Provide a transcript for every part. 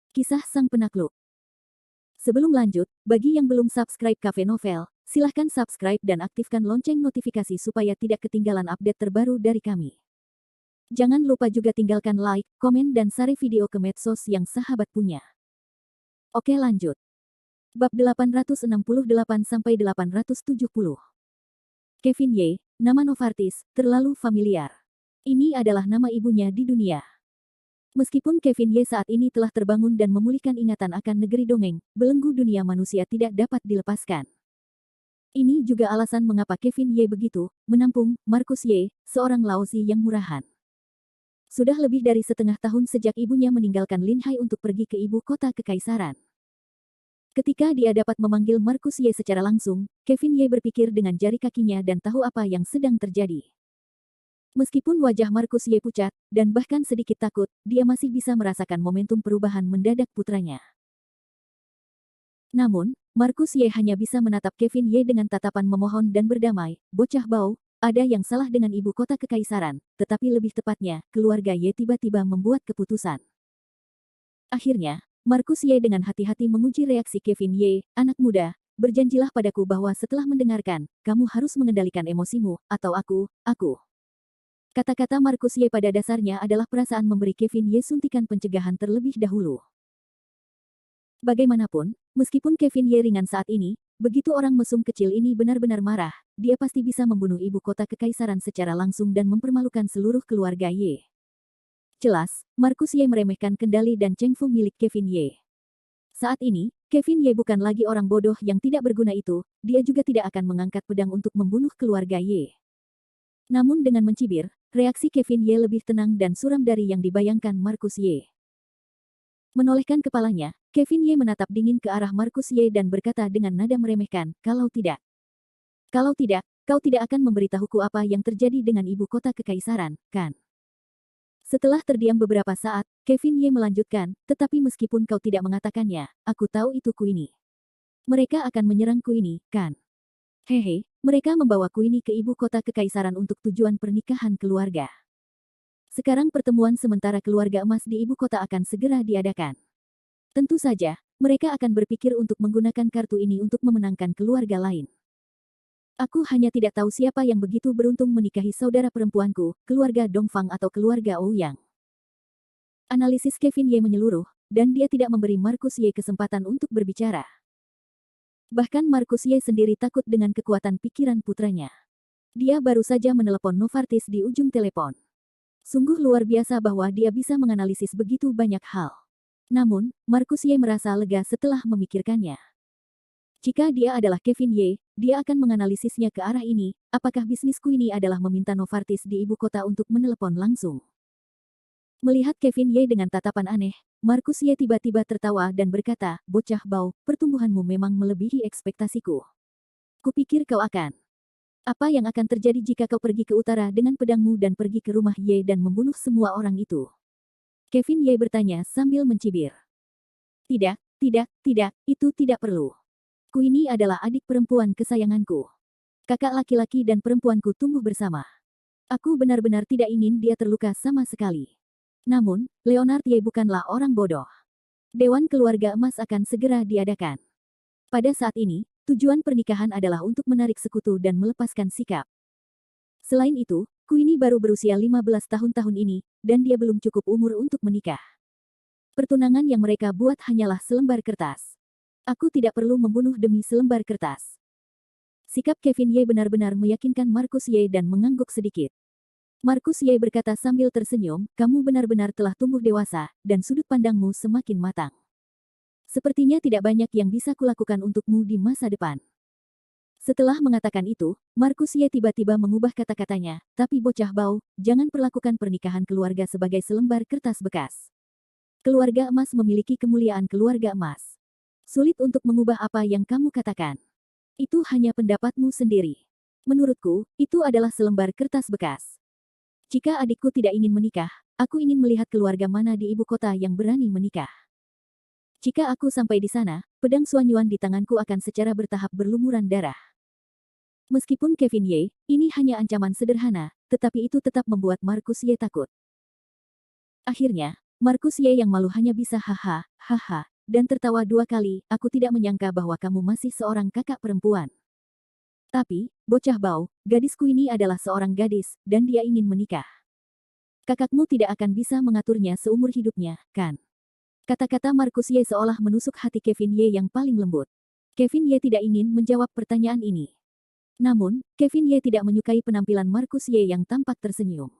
Kisah Sang Penakluk. Sebelum lanjut, bagi yang belum subscribe Cafe Novel, silahkan subscribe dan aktifkan lonceng notifikasi supaya tidak ketinggalan update terbaru dari kami. Jangan lupa juga tinggalkan like, komen dan share video ke medsos yang sahabat punya. Oke lanjut. Bab 868-870. Kevin Y, nama Novartis, terlalu familiar. Ini adalah nama ibunya di dunia. Meskipun Kevin Y saat ini telah terbangun dan memulihkan ingatan akan negeri dongeng, belenggu dunia manusia tidak dapat dilepaskan. Ini juga alasan mengapa Kevin Y begitu menampung Marcus Y, seorang Laozi yang murahan. Sudah lebih dari setengah tahun sejak ibunya meninggalkan Linhai untuk pergi ke ibu kota kekaisaran. Ketika dia dapat memanggil Marcus Y secara langsung, Kevin Y berpikir dengan jari kakinya dan tahu apa yang sedang terjadi. Meskipun wajah Marcus Y pucat, dan bahkan sedikit takut, dia masih bisa merasakan momentum perubahan mendadak putranya. Namun, Marcus Y hanya bisa menatap Kevin Y dengan tatapan memohon dan berdamai. Bocah bau, ada yang salah dengan ibu kota kekaisaran, tetapi lebih tepatnya, keluarga Y tiba-tiba membuat keputusan. Akhirnya, Marcus Y dengan hati-hati menguji reaksi Kevin Y, anak muda, berjanjilah padaku bahwa setelah mendengarkan, kamu harus mengendalikan emosimu, atau aku. Kata-kata Marcus Y pada dasarnya adalah perasaan memberi Kevin Y suntikan pencegahan terlebih dahulu. Bagaimanapun, meskipun Kevin Y ringan saat ini, begitu orang mesum kecil ini benar-benar marah, dia pasti bisa membunuh ibu kota kekaisaran secara langsung dan mempermalukan seluruh keluarga Y. Jelas, Marcus Y meremehkan kendali dan cengfu milik Kevin Y. Saat ini, Kevin Y bukan lagi orang bodoh yang tidak berguna itu, dia juga tidak akan mengangkat pedang untuk membunuh keluarga Y. Namun dengan mencibir, reaksi Kevin Y lebih tenang dan suram dari yang dibayangkan Marcus Y. Menolehkan kepalanya, Kevin Y menatap dingin ke arah Marcus Y dan berkata dengan nada meremehkan, kalau tidak, kau tidak akan memberitahuku apa yang terjadi dengan ibu kota kekaisaran, kan? Setelah terdiam beberapa saat, Kevin Y melanjutkan, tetapi meskipun kau tidak mengatakannya, aku tahu itu Queenie. Mereka akan menyerang Queenie, kan? Hehe, mereka membawa Queenie ke ibu kota kekaisaran untuk tujuan pernikahan keluarga. Sekarang pertemuan sementara keluarga emas di ibu kota akan segera diadakan. Tentu saja, mereka akan berpikir untuk menggunakan kartu ini untuk memenangkan keluarga lain. Aku hanya tidak tahu siapa yang begitu beruntung menikahi saudara perempuanku, keluarga Dongfang atau keluarga Ouyang. Analisis Kevin Y menyeluruh, dan dia tidak memberi Marcus Y kesempatan untuk berbicara. Bahkan Marcus Y sendiri takut dengan kekuatan pikiran putranya. Dia baru saja menelepon Novartis di ujung telepon. Sungguh luar biasa bahwa dia bisa menganalisis begitu banyak hal. Namun, Marcus Y merasa lega setelah memikirkannya. Jika dia adalah Kevin Y, dia akan menganalisisnya ke arah ini, apakah bisnisku ini adalah meminta Novartis di ibu kota untuk menelepon langsung. Melihat Kevin Y dengan tatapan aneh, Marcus Y tiba-tiba tertawa dan berkata, bocah bau, pertumbuhanmu memang melebihi ekspektasiku. Kupikir kau akan. Apa yang akan terjadi jika kau pergi ke utara dengan pedangmu dan pergi ke rumah Y dan membunuh semua orang itu? Kevin Y bertanya sambil mencibir. Tidak, itu tidak perlu. Queenie adalah adik perempuan kesayanganku. Kakak laki-laki dan perempuanku tumbuh bersama. Aku benar-benar tidak ingin dia terluka sama sekali. Namun, Leonard Y bukanlah orang bodoh. Dewan Keluarga Emas akan segera diadakan. Pada saat ini, tujuan pernikahan adalah untuk menarik sekutu dan melepaskan sikap. Selain itu, Queenie baru berusia 15 tahun ini, dan dia belum cukup umur untuk menikah. Pertunangan yang mereka buat hanyalah selembar kertas. Aku tidak perlu membunuh demi selembar kertas. Sikap Kevin Y benar-benar meyakinkan Marcus Y dan mengangguk sedikit. Marcus Y berkata sambil tersenyum, kamu benar-benar telah tumbuh dewasa, dan sudut pandangmu semakin matang. Sepertinya tidak banyak yang bisa kulakukan untukmu di masa depan. Setelah mengatakan itu, Marcus Y tiba-tiba mengubah kata-katanya, tapi bocah bau, jangan perlakukan pernikahan keluarga sebagai selembar kertas bekas. Keluarga emas memiliki kemuliaan keluarga emas. Sulit untuk mengubah apa yang kamu katakan. Itu hanya pendapatmu sendiri. Menurutku, itu adalah selembar kertas bekas. Jika adikku tidak ingin menikah, aku ingin melihat keluarga mana di ibu kota yang berani menikah. Jika aku sampai di sana, pedang Suanyuan di tanganku akan secara bertahap berlumuran darah. Meskipun Kevin Y, ini hanya ancaman sederhana, tetapi itu tetap membuat Marcus Y takut. Akhirnya, Marcus Y yang malu hanya bisa haha, dan tertawa 2 kali. Aku tidak menyangka bahwa kamu masih seorang kakak perempuan. Tapi, bocah bau, gadisku ini adalah seorang gadis, dan dia ingin menikah. Kakakmu tidak akan bisa mengaturnya seumur hidupnya, kan? Kata-kata Markus Ye seolah menusuk hati Kevin Ye yang paling lembut. Kevin Ye tidak ingin menjawab pertanyaan ini. Namun, Kevin Ye tidak menyukai penampilan Markus Ye yang tampak tersenyum.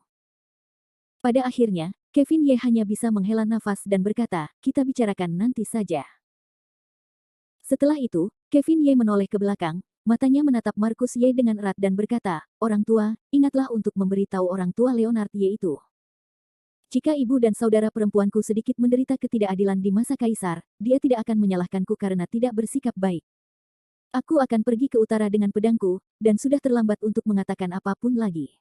Pada akhirnya, Kevin Ye hanya bisa menghela nafas dan berkata, kita bicarakan nanti saja. Setelah itu, Kevin Ye menoleh ke belakang, matanya menatap Markus Ye dengan erat dan berkata, orang tua, ingatlah untuk memberitahu orang tua Leonard Ye itu. Jika ibu dan saudara perempuanku sedikit menderita ketidakadilan di masa kaisar, dia tidak akan menyalahkanku karena tidak bersikap baik. Aku akan pergi ke utara dengan pedangku, dan sudah terlambat untuk mengatakan apapun lagi.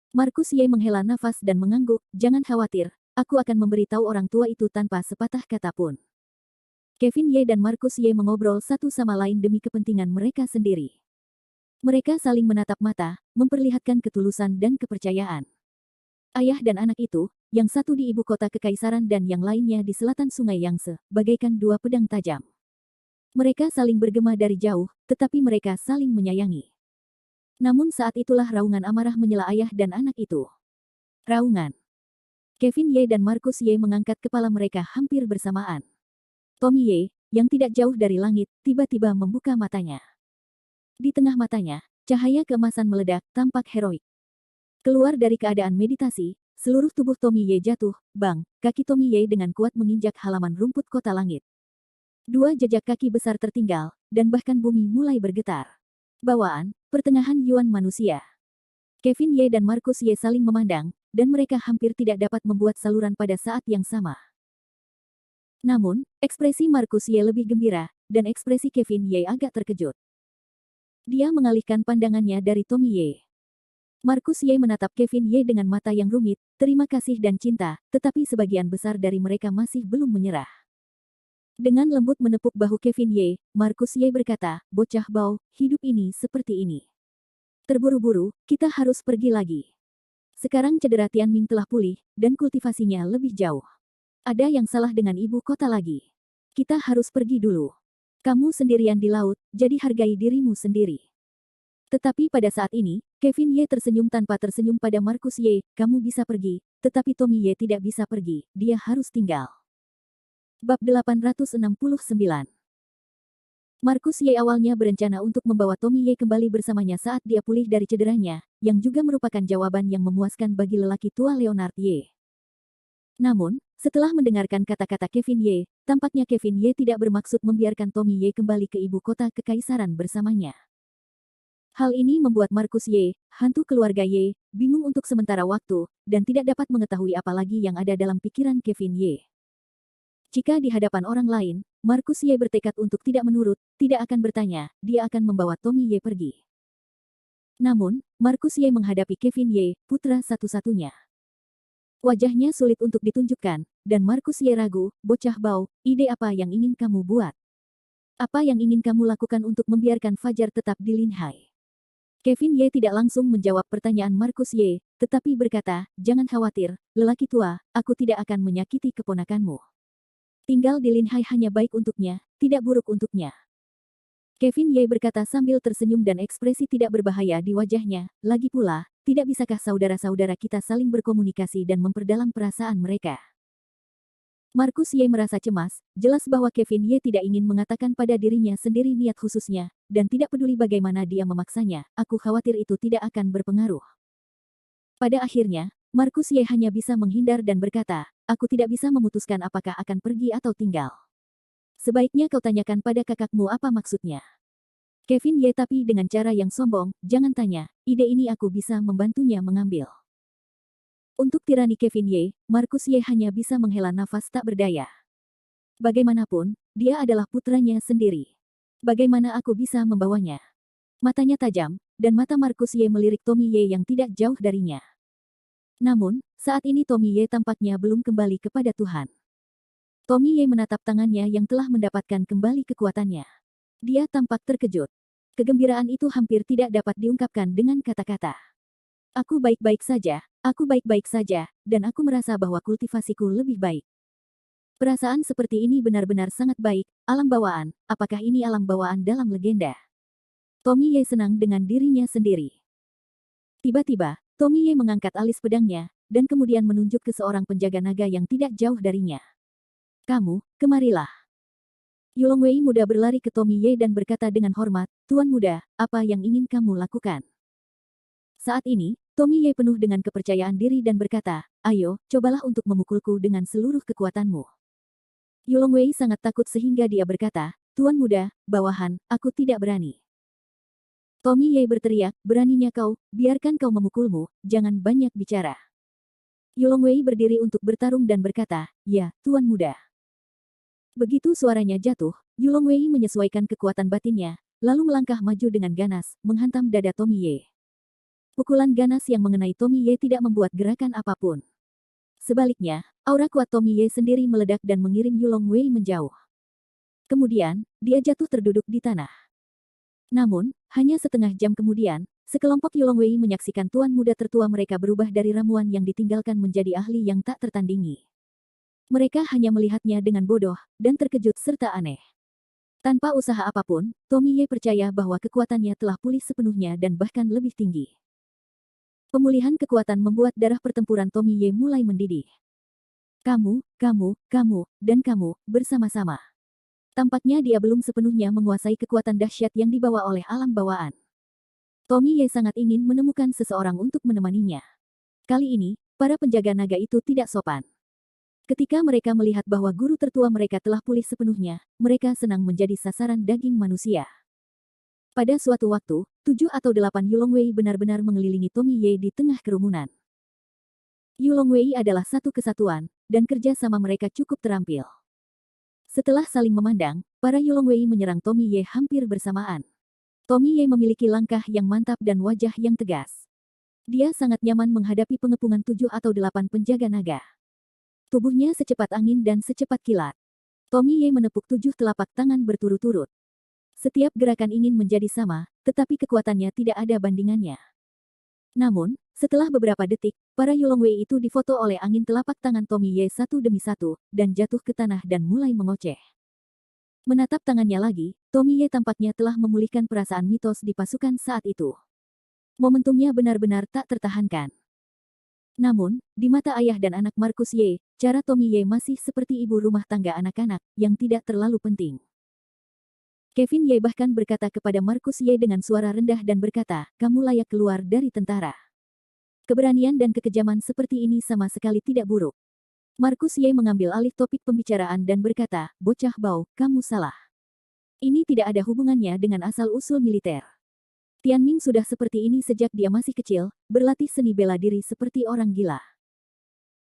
Markus Ye menghela nafas dan mengangguk, jangan khawatir, aku akan memberitahu orang tua itu tanpa sepatah kata pun. Kevin Ye dan Markus Ye mengobrol satu sama lain demi kepentingan mereka sendiri. Mereka saling menatap mata, memperlihatkan ketulusan dan kepercayaan. Ayah dan anak itu, yang satu di ibu kota kekaisaran dan yang lainnya di selatan sungai Yangtze, bagaikan 2 pedang tajam. Mereka saling bergema dari jauh, tetapi mereka saling menyayangi. Namun saat itulah raungan amarah menyela ayah dan anak itu. Raungan. Kevin Ye dan Markus Ye mengangkat kepala mereka hampir bersamaan. Tommy Ye, yang tidak jauh dari langit, tiba-tiba membuka matanya. Di tengah matanya, cahaya keemasan meledak, tampak heroik. Keluar dari keadaan meditasi, seluruh tubuh Tommy Ye jatuh, bang, kaki Tommy Ye dengan kuat menginjak halaman rumput kota langit. 2 jejak kaki besar tertinggal, dan bahkan bumi mulai bergetar. Bawaan, pertengahan Yuan manusia. Kevin Ye dan Markus Ye saling memandang, dan mereka hampir tidak dapat membuat saluran pada saat yang sama. Namun, ekspresi Markus Ye lebih gembira, dan ekspresi Kevin Ye agak terkejut. Dia mengalihkan pandangannya dari Tommy Ye. Markus Ye menatap Kevin Ye dengan mata yang rumit, terima kasih dan cinta, tetapi sebagian besar dari mereka masih belum menyerah. Dengan lembut menepuk bahu Kevin Ye, Markus Ye berkata, bocah bau, hidup ini seperti ini. Terburu-buru, kita harus pergi lagi. Sekarang cedera Tianming telah pulih, dan kultivasinya lebih jauh. Ada yang salah dengan ibu kota lagi. Kita harus pergi dulu. Kamu sendirian di laut, jadi hargai dirimu sendiri. Tetapi pada saat ini, Kevin Ye tersenyum tanpa tersenyum pada Markus Ye, kamu bisa pergi, tetapi Tommy Ye tidak bisa pergi, dia harus tinggal. Bab 869. Markus Ye awalnya berencana untuk membawa Tommy Ye kembali bersamanya saat dia pulih dari cederanya, yang juga merupakan jawaban yang memuaskan bagi lelaki tua Leonard Ye. Namun, setelah mendengarkan kata-kata Kevin Ye, tampaknya Kevin Ye tidak bermaksud membiarkan Tommy Ye kembali ke ibu kota kekaisaran bersamanya. Hal ini membuat Markus Ye, hantu keluarga Ye, bingung untuk sementara waktu, dan tidak dapat mengetahui apa lagi yang ada dalam pikiran Kevin Ye. Jika di hadapan orang lain, Markus Ye bertekad untuk tidak menurut, tidak akan bertanya, dia akan membawa Tommy Ye pergi. Namun, Markus Ye menghadapi Kevin Ye, putra satu-satunya. Wajahnya sulit untuk ditunjukkan, dan Markus Ye ragu, bocah bau, ide apa yang ingin kamu buat? Apa yang ingin kamu lakukan untuk membiarkan Fajar tetap di Linhai? Kevin Ye tidak langsung menjawab pertanyaan Markus Ye, tetapi berkata, jangan khawatir, lelaki tua, aku tidak akan menyakiti keponakanmu. Tinggal di Linhai hanya baik untuknya, tidak buruk untuknya. Kevin Ye berkata sambil tersenyum dan ekspresi tidak berbahaya di wajahnya, lagi pula, tidak bisakah saudara-saudara kita saling berkomunikasi dan memperdalam perasaan mereka? Markus Ye merasa cemas, jelas bahwa Kevin Ye tidak ingin mengatakan pada dirinya sendiri niat khususnya, dan tidak peduli bagaimana dia memaksanya, aku khawatir itu tidak akan berpengaruh. Pada akhirnya, Markus Ye hanya bisa menghindar dan berkata, aku tidak bisa memutuskan apakah akan pergi atau tinggal. Sebaiknya kau tanyakan pada kakakmu apa maksudnya. Kevin Ye tapi dengan cara yang sombong, jangan tanya, ide ini aku bisa membantunya mengambil. Untuk tirani Kevin Ye, Markus Ye hanya bisa menghela nafas tak berdaya. Bagaimanapun, dia adalah putranya sendiri. Bagaimana aku bisa membawanya? Matanya tajam, dan mata Markus Ye melirik Tommy Ye yang tidak jauh darinya. Namun, saat ini Tommy Ye tampaknya belum kembali kepada Tuhan. Tommy Ye menatap tangannya yang telah mendapatkan kembali kekuatannya. Dia tampak terkejut. Kegembiraan itu hampir tidak dapat diungkapkan dengan kata-kata. Aku baik-baik saja, dan aku merasa bahwa kultivasiku lebih baik. Perasaan seperti ini benar-benar sangat baik. Alam bawaan, apakah ini alam bawaan dalam legenda? Tommy Ye senang dengan dirinya sendiri. Tiba-tiba, Tommy Ye mengangkat alis pedangnya, dan kemudian menunjuk ke seorang penjaga naga yang tidak jauh darinya. Kamu, kemarilah. Yulong Wei muda berlari ke Tommy Ye dan berkata dengan hormat, Tuan muda, apa yang ingin kamu lakukan? Saat ini, Tommy Ye penuh dengan kepercayaan diri dan berkata, ayo, cobalah untuk memukulku dengan seluruh kekuatanmu. Yulong Wei sangat takut sehingga dia berkata, Tuan muda, bawahan, aku tidak berani. Tommy Ye berteriak, beraninya kau, biarkan kau memukulmu, jangan banyak bicara. Yulong Wei berdiri untuk bertarung dan berkata, ya, Tuan muda. Begitu suaranya jatuh, Yulong Wei menyesuaikan kekuatan batinnya, lalu melangkah maju dengan ganas, menghantam dada Tommy Ye. Pukulan ganas yang mengenai Tommy Ye tidak membuat gerakan apapun. Sebaliknya, aura kuat Tommy Ye sendiri meledak dan mengiring Yulong Wei menjauh. Kemudian, dia jatuh terduduk di tanah. Namun, hanya setengah jam kemudian, sekelompok Yulong Wei menyaksikan tuan muda tertua mereka berubah dari ramuan yang ditinggalkan menjadi ahli yang tak tertandingi. Mereka hanya melihatnya dengan bodoh, dan terkejut serta aneh. Tanpa usaha apapun, Tommy Ye percaya bahwa kekuatannya telah pulih sepenuhnya dan bahkan lebih tinggi. Pemulihan kekuatan membuat darah pertempuran Tommy Ye mulai mendidih. Kamu, dan kamu, bersama-sama. Tampaknya dia belum sepenuhnya menguasai kekuatan dahsyat yang dibawa oleh alam bawaan. Tommy Ye sangat ingin menemukan seseorang untuk menemaninya. Kali ini, para penjaga naga itu tidak sopan. Ketika mereka melihat bahwa guru tertua mereka telah pulih sepenuhnya, mereka senang menjadi sasaran daging manusia. Pada suatu waktu, 7 atau 8 Yulong Wei benar-benar mengelilingi Tommy Ye di tengah kerumunan. Yulong Wei adalah satu kesatuan, dan kerja sama mereka cukup terampil. Setelah saling memandang, para Yulong Wei menyerang Tommy Ye hampir bersamaan. Tommy Ye memiliki langkah yang mantap dan wajah yang tegas. Dia sangat nyaman menghadapi pengepungan 7 atau 8 penjaga naga. Tubuhnya secepat angin dan secepat kilat. Tommy Ye menepuk 7 telapak tangan berturut-turut. Setiap gerakan ingin menjadi sama, tetapi kekuatannya tidak ada bandingannya. Namun, setelah beberapa detik, para Yulong Wei itu difoto oleh angin telapak tangan Tommy Ye satu demi satu, dan jatuh ke tanah dan mulai mengoceh. Menatap tangannya lagi, Tommy Ye tampaknya telah memulihkan perasaan mitos di pasukan saat itu. Momentumnya benar-benar tak tertahankan. Namun, di mata ayah dan anak Markus Ye, cara Tommy Ye masih seperti ibu rumah tangga anak-anak, yang tidak terlalu penting. Kevin Ye bahkan berkata kepada Markus Ye dengan suara rendah dan berkata, kamu layak keluar dari tentara. Keberanian dan kekejaman seperti ini sama sekali tidak buruk. Markus Ye mengambil alih topik pembicaraan dan berkata, bocah bau, kamu salah. Ini tidak ada hubungannya dengan asal-usul militer. Tianming sudah seperti ini sejak dia masih kecil, berlatih seni bela diri seperti orang gila.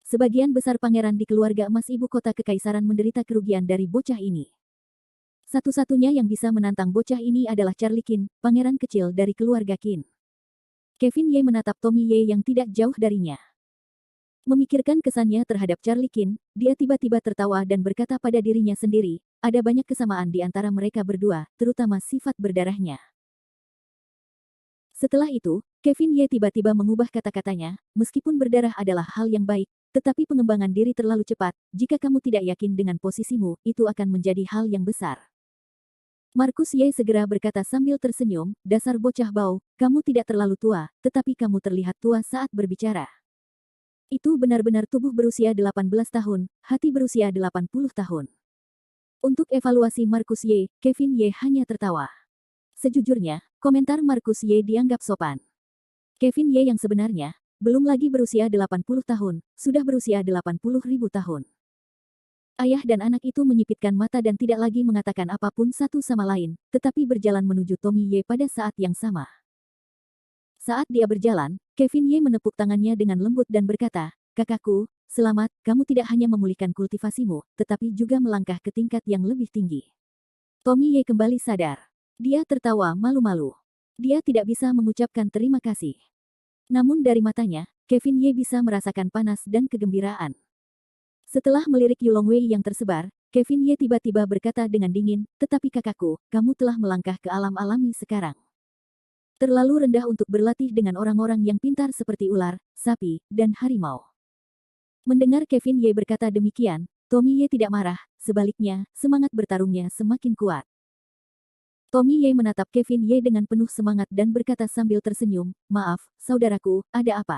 Sebagian besar pangeran di keluarga emas ibu kota kekaisaran menderita kerugian dari bocah ini. Satu-satunya yang bisa menantang bocah ini adalah Charlie Qin, pangeran kecil dari keluarga Qin. Kevin Ye menatap Tommy Ye yang tidak jauh darinya. Memikirkan kesannya terhadap Charlie Qin, dia tiba-tiba tertawa dan berkata pada dirinya sendiri, ada banyak kesamaan di antara mereka berdua, terutama sifat berdarahnya. Setelah itu, Kevin Ye tiba-tiba mengubah kata-katanya, meskipun berdarah adalah hal yang baik, tetapi pengembangan diri terlalu cepat, jika kamu tidak yakin dengan posisimu, itu akan menjadi hal yang besar. Markus Ye segera berkata sambil tersenyum, dasar bocah bau, kamu tidak terlalu tua, tetapi kamu terlihat tua saat berbicara. Itu benar-benar tubuh berusia 18 tahun, hati berusia 80 tahun. Untuk evaluasi Markus Ye, Kevin Ye hanya tertawa. Sejujurnya, komentar Markus Ye dianggap sopan. Kevin Ye yang sebenarnya, belum lagi berusia 80 tahun, sudah berusia 80.000 tahun. Ayah dan anak itu menyipitkan mata dan tidak lagi mengatakan apapun satu sama lain, tetapi berjalan menuju Tommy Ye pada saat yang sama. Saat dia berjalan, Kevin Ye menepuk tangannya dengan lembut dan berkata, kakakku, selamat, kamu tidak hanya memulihkan kultivasimu, tetapi juga melangkah ke tingkat yang lebih tinggi. Tommy Ye kembali sadar. Dia tertawa malu-malu. Dia tidak bisa mengucapkan terima kasih. Namun dari matanya, Kevin Ye bisa merasakan panas dan kegembiraan. Setelah melirik Yulong Wei yang tersebar, Kevin Ye tiba-tiba berkata dengan dingin, tetapi kakakku, kamu telah melangkah ke alam alami sekarang. Terlalu rendah untuk berlatih dengan orang-orang yang pintar seperti ular, sapi, dan harimau. Mendengar Kevin Ye berkata demikian, Tommy Ye tidak marah, sebaliknya, semangat bertarungnya semakin kuat. Tommy Ye menatap Kevin Ye dengan penuh semangat dan berkata sambil tersenyum, "Maaf, saudaraku, ada apa?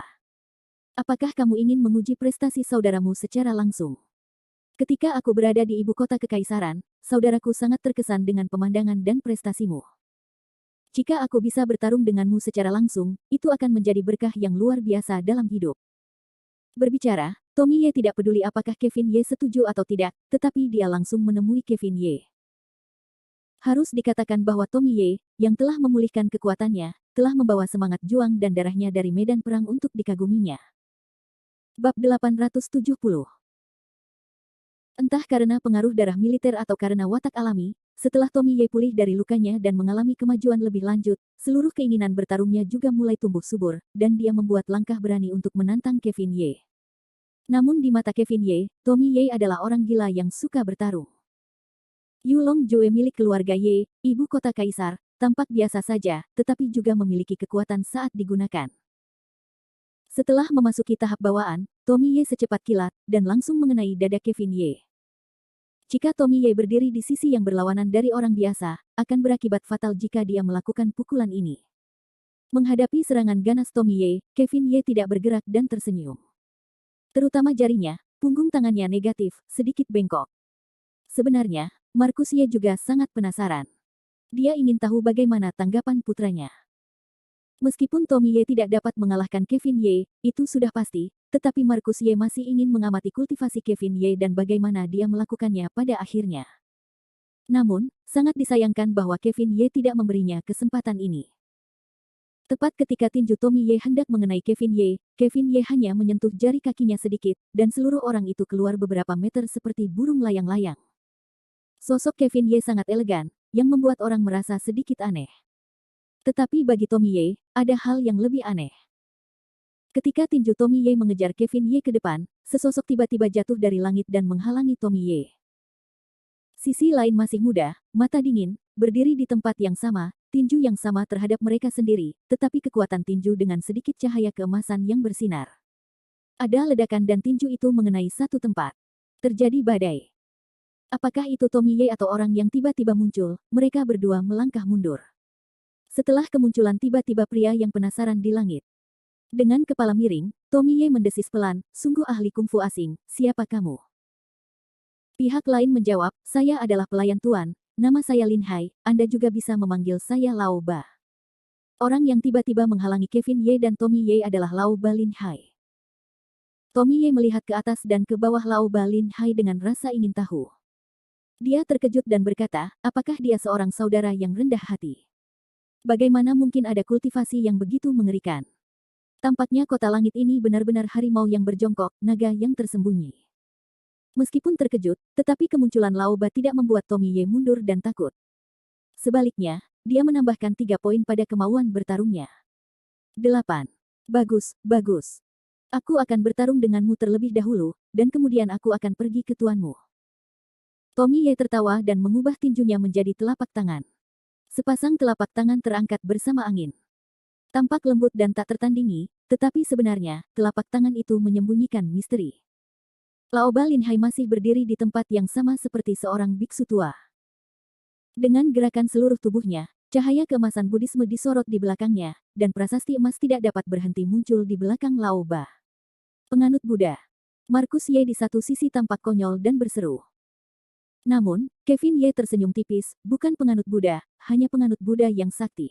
Apakah kamu ingin menguji prestasi saudaramu secara langsung?" Ketika aku berada di ibu kota kekaisaran, saudaraku sangat terkesan dengan pemandangan dan prestasimu. Jika aku bisa bertarung denganmu secara langsung, itu akan menjadi berkah yang luar biasa dalam hidup. Berbicara, Tommy Ye tidak peduli apakah Kevin Ye setuju atau tidak, tetapi dia langsung menemui Kevin Ye. Harus dikatakan bahwa Tommy Ye, yang telah memulihkan kekuatannya, telah membawa semangat juang dan darahnya dari medan perang untuk dikaguminya. Bab 870. Entah karena pengaruh darah militer atau karena watak alami, setelah Tommy Ye pulih dari lukanya dan mengalami kemajuan lebih lanjut, seluruh keinginan bertarungnya juga mulai tumbuh subur, dan dia membuat langkah berani untuk menantang Kevin Ye. Namun di mata Kevin Ye, Tommy Ye adalah orang gila yang suka bertarung. Yulong Jue milik keluarga Ye, ibu kota kaisar, tampak biasa saja, tetapi juga memiliki kekuatan saat digunakan. Setelah memasuki tahap bawaan, Tommy Ye secepat kilat, dan langsung mengenai dada Kevin Ye. Jika Tommy Ye berdiri di sisi yang berlawanan dari orang biasa, akan berakibat fatal jika dia melakukan pukulan ini. Menghadapi serangan ganas Tommy Ye, Kevin Ye tidak bergerak dan tersenyum. Terutama jarinya, punggung tangannya negatif, sedikit bengkok. Sebenarnya, Marcus Ye juga sangat penasaran. Dia ingin tahu bagaimana tanggapan putranya. Meskipun Tommy Ye tidak dapat mengalahkan Kevin Ye, itu sudah pasti, tetapi Marcus Ye masih ingin mengamati kultivasi Kevin Ye dan bagaimana dia melakukannya pada akhirnya. Namun, sangat disayangkan bahwa Kevin Ye tidak memberinya kesempatan ini. Tepat ketika tinju Tommy Ye hendak mengenai Kevin Ye hanya menyentuh jari kakinya sedikit, dan seluruh orang itu keluar beberapa meter seperti burung layang-layang. Sosok Kevin Ye sangat elegan, yang membuat orang merasa sedikit aneh. Tetapi bagi Tommy Ye, ada hal yang lebih aneh. Ketika tinju Tommy Ye mengejar Kevin Ye ke depan, sesosok tiba-tiba jatuh dari langit dan menghalangi Tommy Ye. Sisi lain masih muda, mata dingin, berdiri di tempat yang sama, tinju yang sama terhadap mereka sendiri, tetapi kekuatan tinju dengan sedikit cahaya keemasan yang bersinar. Ada ledakan dan tinju itu mengenai satu tempat. Terjadi badai. Apakah itu Tommy Ye atau orang yang tiba-tiba muncul? Mereka berdua melangkah mundur. Setelah kemunculan tiba-tiba pria yang penasaran di langit. Dengan kepala miring, Tommy Ye mendesis pelan, "Sungguh ahli kungfu asing, siapa kamu?" Pihak lain menjawab, "Saya adalah pelayan Tuan, nama saya Lin Hai, Anda juga bisa memanggil saya Lao Ba." Orang yang tiba-tiba menghalangi Kevin Ye dan Tommy Ye adalah Lao Ba Lin Hai. Tommy Ye melihat ke atas dan ke bawah Lao Ba Lin Hai dengan rasa ingin tahu. Dia terkejut dan berkata, apakah dia seorang saudara yang rendah hati? Bagaimana mungkin ada kultivasi yang begitu mengerikan? Tampaknya kota langit ini benar-benar harimau yang berjongkok, naga yang tersembunyi. Meskipun terkejut, tetapi kemunculan Lao Ba tidak membuat Tommy Ye mundur dan takut. Sebaliknya, dia menambahkan 3 poin pada kemauan bertarungnya. 8. Bagus, bagus. Aku akan bertarung denganmu terlebih dahulu, dan kemudian aku akan pergi ke tuanmu. Tommy Ye tertawa dan mengubah tinjunya menjadi telapak tangan. Sepasang telapak tangan terangkat bersama angin. Tampak lembut dan tak tertandingi, tetapi sebenarnya, telapak tangan itu menyembunyikan misteri. Lao Ba Lin Hai masih berdiri di tempat yang sama seperti seorang biksu tua. Dengan gerakan seluruh tubuhnya, cahaya keemasan Buddhisme disorot di belakangnya, dan prasasti emas tidak dapat berhenti muncul di belakang Lao Ba. Penganut Buddha. Marcus Ye di satu sisi tampak konyol dan berseru. Namun, Kevin Ye tersenyum tipis, bukan penganut Buddha, hanya penganut Buddha yang sakti.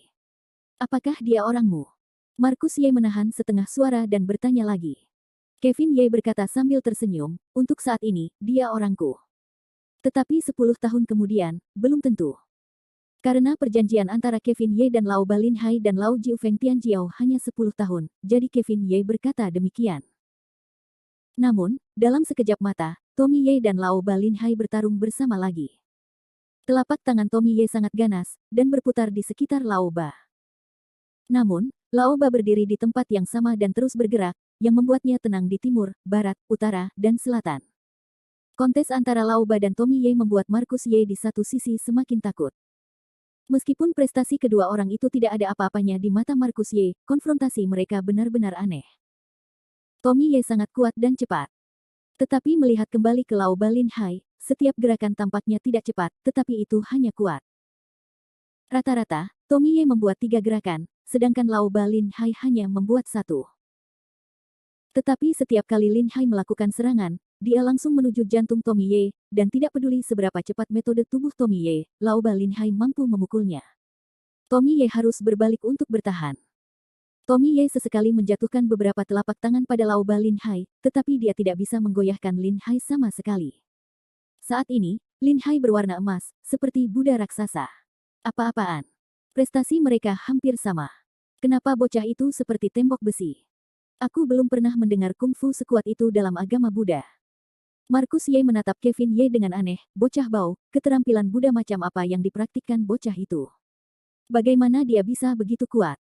Apakah dia orangmu? Marcus Ye menahan setengah suara dan bertanya lagi. Kevin Ye berkata sambil tersenyum, untuk saat ini, dia orangku. Tetapi 10 tahun kemudian, belum tentu. Karena perjanjian antara Kevin Ye dan Lao Ba Lin Hai dan Lao Jiu Feng Tianjiao hanya 10 tahun, jadi Kevin Ye berkata demikian. Namun, dalam sekejap mata, Tommy Ye dan Lao Ba Lin Hai bertarung bersama lagi. Telapak tangan Tommy Ye sangat ganas, dan berputar di sekitar Lao Ba. Namun, Lao Ba berdiri di tempat yang sama dan terus bergerak, yang membuatnya tenang di timur, barat, utara, dan selatan. Kontes antara Lao Ba dan Tommy Ye membuat Marcus Ye di satu sisi semakin takut. Meskipun prestasi kedua orang itu tidak ada apa-apanya di mata Marcus Ye, konfrontasi mereka benar-benar aneh. Tommy Ye sangat kuat dan cepat. Tetapi melihat kembali ke Lao Balin Hai, setiap gerakan tampaknya tidak cepat, tetapi itu hanya kuat. Rata-rata, Tommy Ye membuat 3 gerakan, sedangkan Lao Balin Hai hanya membuat 1. Tetapi setiap kali Lin Hai melakukan serangan, dia langsung menuju jantung Tommy Ye, dan tidak peduli seberapa cepat metode tubuh Tommy Ye, Lao Balin Hai mampu memukulnya. Tommy Ye harus berbalik untuk bertahan. Tommy Ye sesekali menjatuhkan beberapa telapak tangan pada Lao Balin Hai, tetapi dia tidak bisa menggoyahkan Lin Hai sama sekali. Saat ini, Lin Hai berwarna emas, seperti Buddha raksasa. Apa-apaan? Prestasi mereka hampir sama. Kenapa bocah itu seperti tembok besi? Aku belum pernah mendengar kungfu sekuat itu dalam agama Buddha. Markus Ye menatap Kevin Ye dengan aneh, bocah bau, keterampilan Buddha macam apa yang dipraktikkan bocah itu? Bagaimana dia bisa begitu kuat?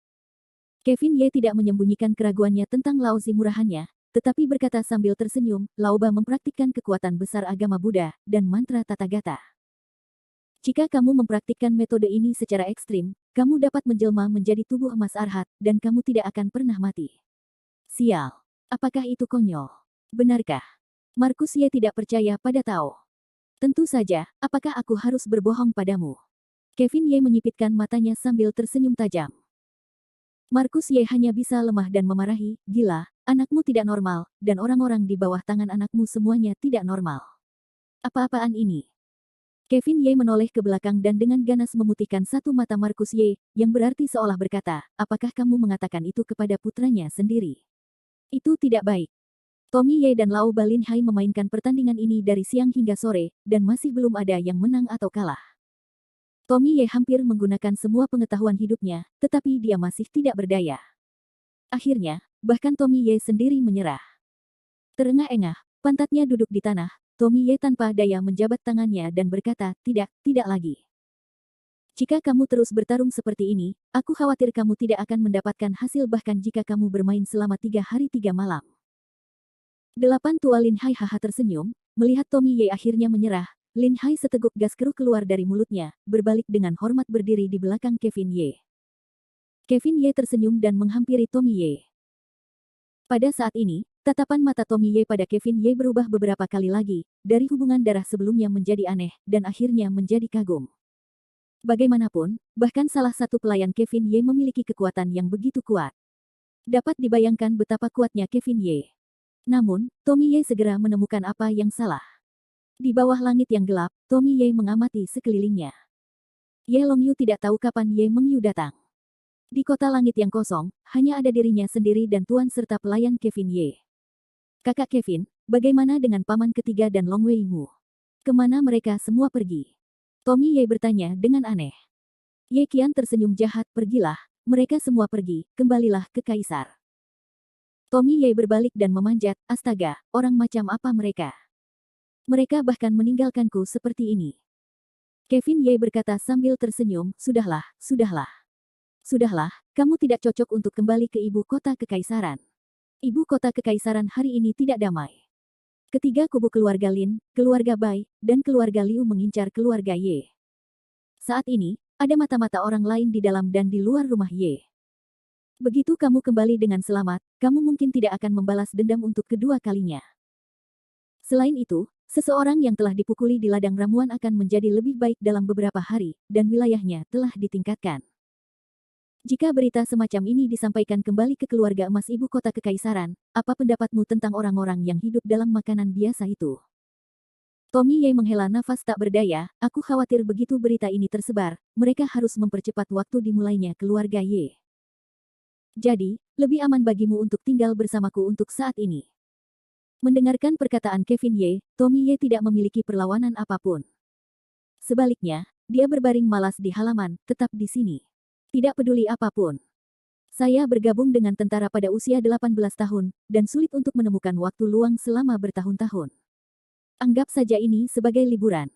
Kevin Ye tidak menyembunyikan keraguannya tentang Laozi murahannya, tetapi berkata sambil tersenyum, Laoba mempraktikkan kekuatan besar agama Buddha, dan mantra Tathagata. Jika kamu mempraktikkan metode ini secara ekstrim, kamu dapat menjelma menjadi tubuh emas arhat, dan kamu tidak akan pernah mati. Sial. Apakah itu konyol? Benarkah? Markus Ye tidak percaya pada Tao. Tentu saja, apakah aku harus berbohong padamu? Kevin Ye menyipitkan matanya sambil tersenyum tajam. Markus Ye hanya bisa lemah dan memarahi, gila, anakmu tidak normal, dan orang-orang di bawah tangan anakmu semuanya tidak normal. Apa-apaan ini? Kevin Ye menoleh ke belakang dan dengan ganas memutihkan satu mata Markus Ye, yang berarti seolah berkata, apakah kamu mengatakan itu kepada putranya sendiri? Itu tidak baik. Tommy Ye dan Lao Balin Hai memainkan pertandingan ini dari siang hingga sore, dan masih belum ada yang menang atau kalah. Tommy Ye hampir menggunakan semua pengetahuan hidupnya, tetapi dia masih tidak berdaya. Akhirnya, bahkan Tommy Ye sendiri menyerah. Terengah-engah, pantatnya duduk di tanah, Tommy Ye tanpa daya menjabat tangannya dan berkata, tidak lagi. Jika kamu terus bertarung seperti ini, aku khawatir kamu tidak akan mendapatkan hasil bahkan jika kamu bermain selama 3 hari 3 malam. 8 tua Lin Hai haha tersenyum, melihat Tommy Ye akhirnya menyerah, Lin Hai seteguk gas keruh keluar dari mulutnya, berbalik dengan hormat berdiri di belakang Kevin Ye. Kevin Ye tersenyum dan menghampiri Tommy Ye. Pada saat ini, tatapan mata Tommy Ye pada Kevin Ye berubah beberapa kali lagi, dari hubungan darah sebelumnya menjadi aneh, dan akhirnya menjadi kagum. Bagaimanapun, bahkan salah satu pelayan Kevin Ye memiliki kekuatan yang begitu kuat. Dapat dibayangkan betapa kuatnya Kevin Ye. Namun, Tommy Ye segera menemukan apa yang salah. Di bawah langit yang gelap, Tommy Ye mengamati sekelilingnya. Ye Longyu tidak tahu kapan Ye Mengyu datang. Di kota langit yang kosong, hanya ada dirinya sendiri dan tuan serta pelayan Kevin Ye. Kakak Kevin, bagaimana dengan paman ketiga dan Long Wei Mu? Kemana mereka semua pergi? Tommy Ye bertanya dengan aneh. Ye Qian tersenyum jahat, pergilah, mereka semua pergi, kembalilah ke Kaisar. Tommy Ye berbalik dan memanjat, astaga, orang macam apa mereka? Mereka bahkan meninggalkanku seperti ini. Kevin Ye berkata sambil tersenyum, sudahlah. Sudahlah, kamu tidak cocok untuk kembali ke ibu kota kekaisaran. Ibu kota kekaisaran hari ini tidak damai. Ketiga kubu keluarga Lin, keluarga Bai, dan keluarga Liu mengincar keluarga Ye. Saat ini, ada mata-mata orang lain di dalam dan di luar rumah Ye. Begitu kamu kembali dengan selamat, kamu mungkin tidak akan membalas dendam untuk kedua kalinya. Selain itu, seseorang yang telah dipukuli di ladang ramuan akan menjadi lebih baik dalam beberapa hari, dan wilayahnya telah ditingkatkan. Jika berita semacam ini disampaikan kembali ke keluarga emas ibu kota kekaisaran, apa pendapatmu tentang orang-orang yang hidup dalam makanan biasa itu? Tommy Ye menghela nafas tak berdaya, aku khawatir begitu berita ini tersebar, mereka harus mempercepat waktu dimulainya keluarga Ye. Jadi, lebih aman bagimu untuk tinggal bersamaku untuk saat ini. Mendengarkan perkataan Kevin Ye, Tommy Ye tidak memiliki perlawanan apapun. Sebaliknya, dia berbaring malas di halaman, tetap di sini. Tidak peduli apapun. Saya bergabung dengan tentara pada usia 18 tahun, dan sulit untuk menemukan waktu luang selama bertahun-tahun. Anggap saja ini sebagai liburan.